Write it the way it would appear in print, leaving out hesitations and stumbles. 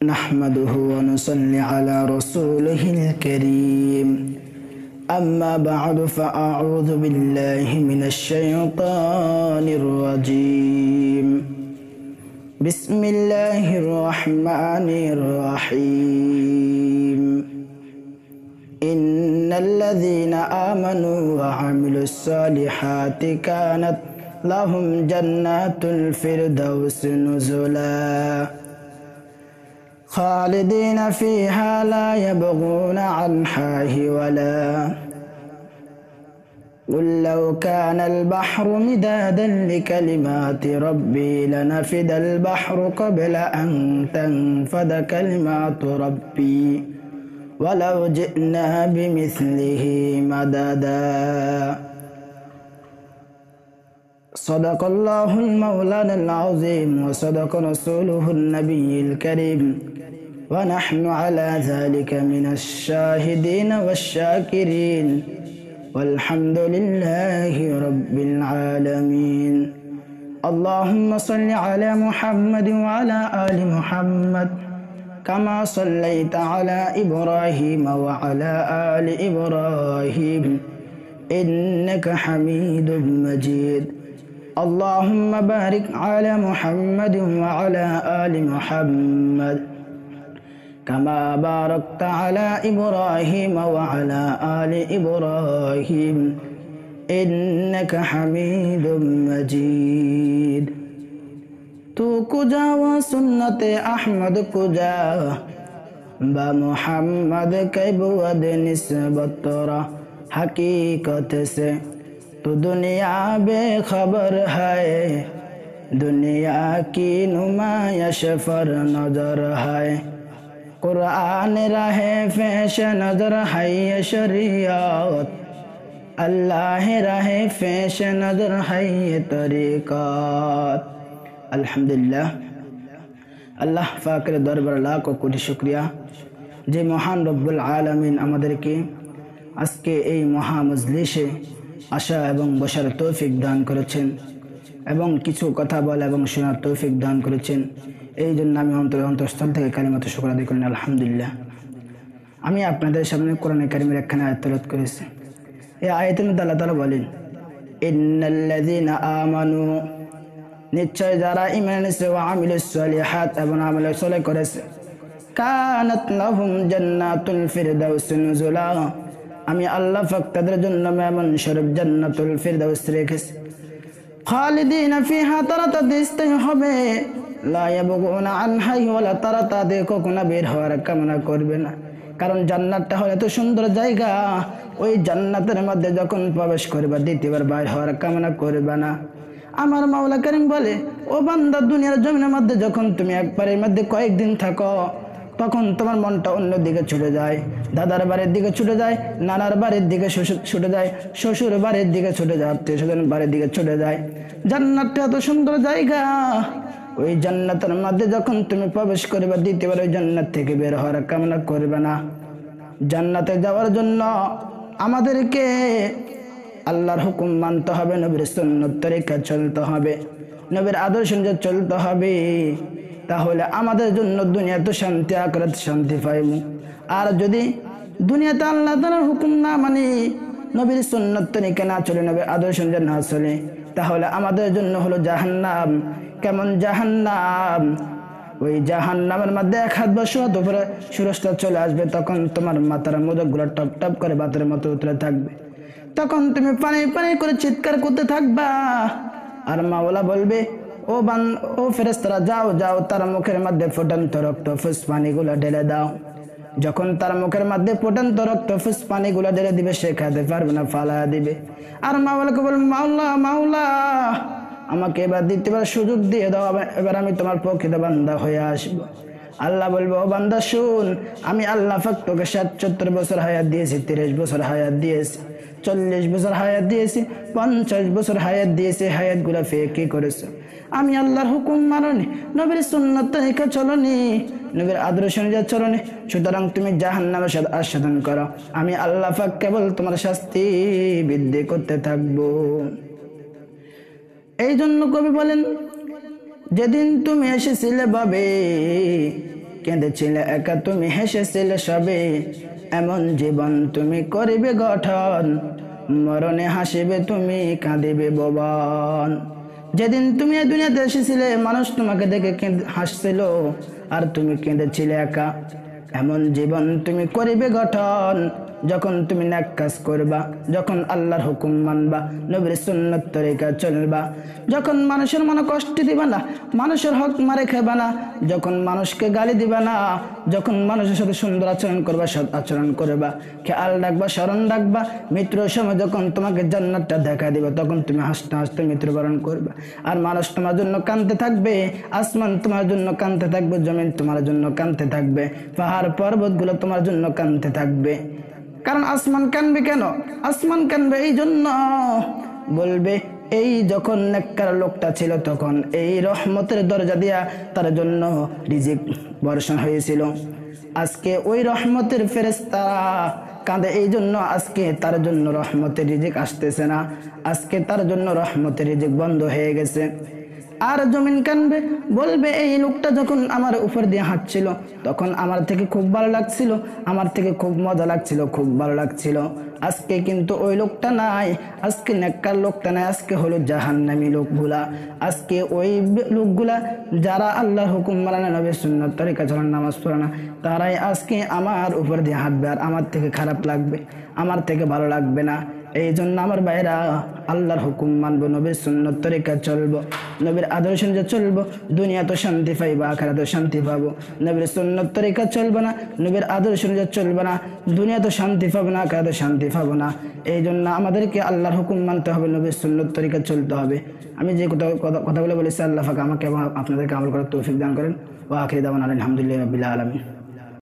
نحمده ونصلي على رسوله الكريم أما بعد فأعوذ بالله من الشيطان الرجيم بسم الله الرحمن الرحيم إن الذين آمنوا وعملوا الصالحات كانت لهم جنات الفردوس نزلا خالدين فيها لا يبغون عنها ولا قل لو كان البحر مدادا لكلمات ربي لنفد البحر قبل أن تنفد كلمات ربي ولو جئنا بمثله مددا صدق الله المولانا العظيم وصدق رسوله النبي الكريم ونحن على ذلك من الشاهدين والشاكرين والحمد لله رب العالمين اللهم صل على محمد وعلى آل محمد كما صليت على إبراهيم وعلى آل إبراهيم إنك حميد مجيد اللهم بارك على محمد وعلى آل محمد كما باركت على إبراهيم وعلى آل إبراهيم إنك حميد مجيد تو کجا و سنت احمد کجا با محمد کی بود نسبت را حقیقت سے تو دنیا بے خبر ہے دنیا کی نمائش پر نظر ہے قرآن راہ پیش نظر ہے شریعت اللہ راہ پیش نظر ہے طریقات আলহামদুলিল্লাহ আল্লাহ পাকের দরবারে লাখ কোটি শুকরিয়া যে মহান রব্বুল আলামিন আমাদেরকে আজকে এই মহা মজলিসে আসা এবং বসার তৌফিক দান করেছেন এবং কিছু কথা বলা এবং শোনার তৌফিক দান করেছেন এই জন্য আমি অন্তঃস্থল থেকে কালিমাত শুকর আদায় করি আলহামদুলিল্লাহ। আমি আপনাদের সামনে কোরআনে কারিমের একখানা আয়াত তেলাওয়াত করেছি। এই আয়াতের মধ্যে আল্লাহ তাআলা বলেন ইন্নাল্লাযীনা আমানু নিশ্চয় যারা ঈমান এনেছে ওয়া আমিলুস সালিহাত এবং আমল সালেহ করেছে কানাত লাহুম জান্নাতুল ফিরদাউস নুজুলা আমি আল্লাহ পাক তাদের জন্য মেহমান স্বরূপ জান্নাতুল ফিরদাউস রেখেছি খালিদিনা ফিহা তারা তাতে স্থায়ী হবে লা ইয়াবগুনা আনহা ওয়ালা তারা তাতে কখনো বের হওয়ার কামনা করবে না। কারণ জান্নাতটা হলো এত সুন্দর জায়গা, ওই জান্নাতের মধ্যে যখন প্রবেশ করবে দ্বিতীয়বার বাইর হওয়ার কামনা করবে না। আমার মাওলা করিম বলে, ও বান্দা, দুনিয়ার জমিনের মধ্যে যখন তুমি একবারের মধ্যে কয়েকদিন থাকো তখন তোমার মনটা অন্য দিকে ছুটে যায়, দাদার বাড়ির দিকে ছুটে যায়, নানার বাড়ির দিকে ছুটে যায়, শ্বশুর বাড়ির দিকে ছুটে যায়, আত্মীয় স্বজন বাড়ির দিকে ছুটে যায়। জান্নাতটা এত সুন্দর জায়গা, ওই জান্নাতের মধ্যে যখন তুমি প্রবেশ করবে দ্বিতীয়বার ওই জান্নাত থেকে বের হওয়ার কামনা করবে না। জান্নাতে যাওয়ার জন্য আমাদেরকে আল্লাহর হুকুম মানতে হবে, নবীর সুন্নত তরিকা চলতে হবে, নবীর আদর্শ অনুযায়ী চলতে হবে। তাহলে আমাদের জন্য দুনিয়াতে শান্তি, আখিরাতে শান্তি পাইব। আর যদি দুনিয়াতে আল্লাহ তাআলার হুকুম না মানি, নবীর সুন্নত তরিকা না চলে, নবীর আদর্শ অনুযায়ী না চলে, তাহলে আমাদের জন্য হলো জাহান্নাম। কেমন জাহান্নাম? ওই জাহান্নামের মধ্যে এক হাত বা সোহাত উপরে সুরজটা চলে আসবে, তখন তোমার মাথার মোদকগুলো টপ টপ করে বাতের মতো উতরে থাকবে, তখন তুমি পানি পানি করে চিৎকার করতে থাকবা। আর মাওলা বলবে, ও ফেরেশতারা যাও যাও, তার মুখের মধ্যে ফুটন্ত রক্ত ফুসপানিগুলো ঢেলে দাও। যখন তার মুখের মধ্যে ফুটন্ত রক্ত ফুসপানিগুলো ঢেলে দিবে, সে খেতে পারবে না, ফালা দিবে। আর মাওলাকে বলবে, মাওলা মাওলা, আমাকে এবার দ্বিতীয়বার সুযোগ দিয়ে দাও, এবার আমি তোমার প্রকৃত বান্দা হয়ে আসবো। আল্লাহ বলবে, ও বান্দা শুন, আমি আল্লাহ পাক তোকে ৭৭ বছর হায়াত দিয়েছি, ৩০ বছর হায়াত দিয়েছি, ৪০ বছর হায়াত দিয়েছি, ৫০ বছর হায়াত দিয়েছি। হায়াতগুলো ফেয়ে কি করেছো? আমি আল্লাহর হুকুম মাননি, নবীর সুন্নাত তরিকা চলনি, নবীর আদর্শ অনুযায়ী চলনি, সুতরাং তুমি জাহান্নামের সাথে আস্বাদন করো। আমি আল্লাহ পাক কেবল তোমার শাস্তি বৃদ্ধি করতে থাকবো। এই জন্য কবি বলেন, যেদিন তুমি এসেছিলে বাবে কেঁদেছিলে একা, তুমি হেসেছিলে সবে। এমন জীবন তুমি করিবে গঠন, মরণে হাসিবে তুমি, কাঁদিবে ভুবন। যেদিন তুমি এই দুনিয়াতে এসেছিলে, মানুষ তোমাকে দেখে হাসছিল, আর তুমি কেঁদেছিলে একা। এমন জীবন তুমি করিবে গঠন, যখন তুমি নেক কাজ করবা, যখন আল্লাহর হুকুম মানবা, নবীর সুন্নাত তরিকা চলবা, যখন মানুষের মনে কষ্ট দিবা না, মানুষের হক মারে খাবা না, যখন মানুষকে গালি দিবা না, যখন মানুষের সাথে সুন্দর আচরণ করবা, সৎ আচরণ করবা, খেয়াল রাখবা, স্মরণ রাখবা। মৃত্যুর সময় যখন তোমাকে জান্নাতটা দেখা দিবে, তখন তুমি হাসতে হাসতে মৃত্যুবরণ করবা। আর মানুষ তোমার জন্য কাঁদতে থাকবে, আসমান তোমার জন্য কাঁদতে থাকবে, জমিন তোমার জন্য কাঁদতে থাকবে, পাহাড় পর্বতগুলো তোমার জন্য কাঁদতে থাকবে। কারণ আসমান কানবে কেন? আসমান কানবে এই জন্য, বলবে এই যখন নেককার লোকটা ছিল, তখন এই রহমতের দরজা দিয়া তার জন্য রিজিক বর্ষণ হয়েছিল। আজকে ওই রহমতের ফেরেশতা কাঁদে এই জন্য, আজকে তার জন্য রহমতের রিজিক আসতেছে না, আজকে তার জন্য রহমতের রিজিক বন্ধ হয়ে গেছে। আর জমিন কানবে, বলবে এই লোকটা যখন আমার উপর দিয়ে হাঁটছিল, তখন আমার থেকে খুব ভালো লাগছিল, আমার থেকে খুব মজা লাগছিল, খুব ভালো লাগছিল। আজকে কিন্তু ওই লোকটা নাই, আজকে নেককার লোকটা নাই, আজকে হলো জাহান্নামী লোকগুলা। আজকে ওই লোকগুলা যারা আল্লাহর হুকুম মানে না, নবীর সুন্নাত তরিকা চলে, নামাজ পড়ে না, তারাই আজকে আমার উপর দিয়ে হাঁটবে, আর আমার থেকে খারাপ লাগবে, আমার থেকে ভালো লাগবে না। এই জন্য আমার ভাইরা, আল্লাহর হুকুম মানবো, নবীর সুন্নাত তরিকা চলবো, নবীর আদর্শ অনুযায়ী চলবো, দুনিয়া তো শান্তি পাইবো, আখিরাতে তো শান্তি পাবো। নবীর সুন্নাত তরিকা চলবো না, নবীর আদর্শ অনুযায়ী চলবো না, দুনিয়া তো শান্তি পাবো না, আখিরাতে শান্তি পাবো না। এই জন্য আমাদেরকে আল্লাহর হুকুম মানতে হবে, নবীর সুন্নাত তরিকা চলতে হবে। আমি যে কথাগুলো বলেছি, আল্লাহ পাক আমাকে এবং আপনাদেরকে আমল করার তৌফিক দান করেন। ওয়া আখিরু দাওয়ানা আলহামদুলিল্লাহি রাব্বিল আলামিন।